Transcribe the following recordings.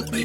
Balang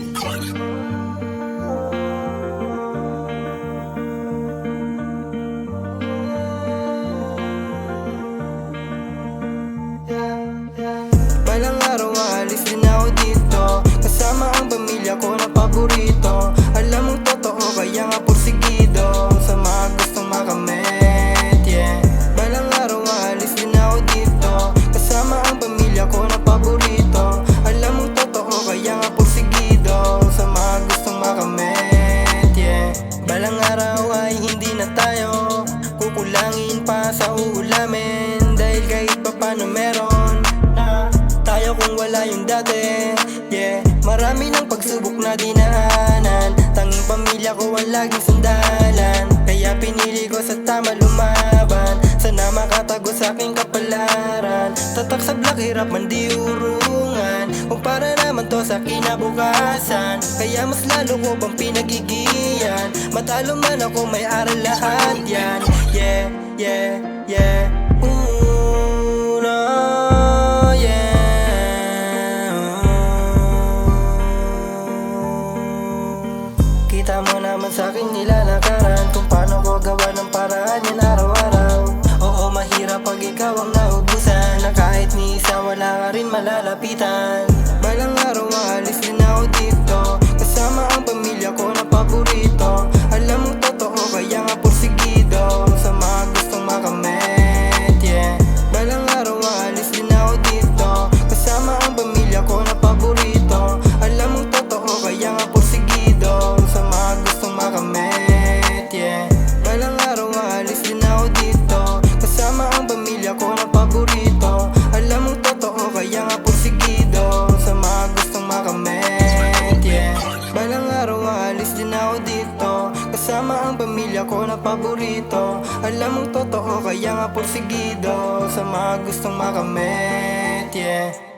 araw aalis din ako dito, kasama ang pamilya ko na paborito. Alam mong totoo kaya nga porsigido sa mga gustong makamit, yeah. Balang araw aalis din ako dito, kasama ang pamilya ko na paborito. Alam mong totoo kaya nga porsigido sa mga gustong makamit, yeah. Balang araw ay hindi na tayo kukulangin pa sa uulamin, dahil kahit pa paano meron na tayo kung wala yung dati, yeah. Marami ng pagsubok na dinaanan, tanging pamilya ko ang laging sandalan. Kaya pinili ko sa tama lumaban, sana makatago sa aking kapalaran. Tatak sa black, hirap man di urungan, kumpara naman to sa kinabukasan. Kaya mas lalo ko bang pinagigiyan, matalo man ako may aral lahat yan, yeah, yeah, yeah. Kita mo naman sa'king nilalakaran, kung paano ko gawa ng paraan yan araw-araw. Oo, mahirap pag ikaw ang naubusan, na kahit ni isa wala ka rin malalapitan. Balang araw aalis din ako dito, kasama ang pamilya ko na paborito. Alam mong totoo kaya nga porsigido sa mga gustong makamit, yeah. Balang araw aalis din ako dito, kasama ang pamilya ko na paborito. Alam mong totoo kaya nga porsigido sa mga gustong makamit, yeah. Balang araw aalis din ako dito, kasama ang pamilya ko na paborito. Alam mong totoo kaya nga porsigido sa mga gustong makamit, yeah. Balang araw aalis din ako dito, kasama ang pamilya ko na paborito. Alam mong totoo kaya nga porsigido sa mga gustong makamit, yeah.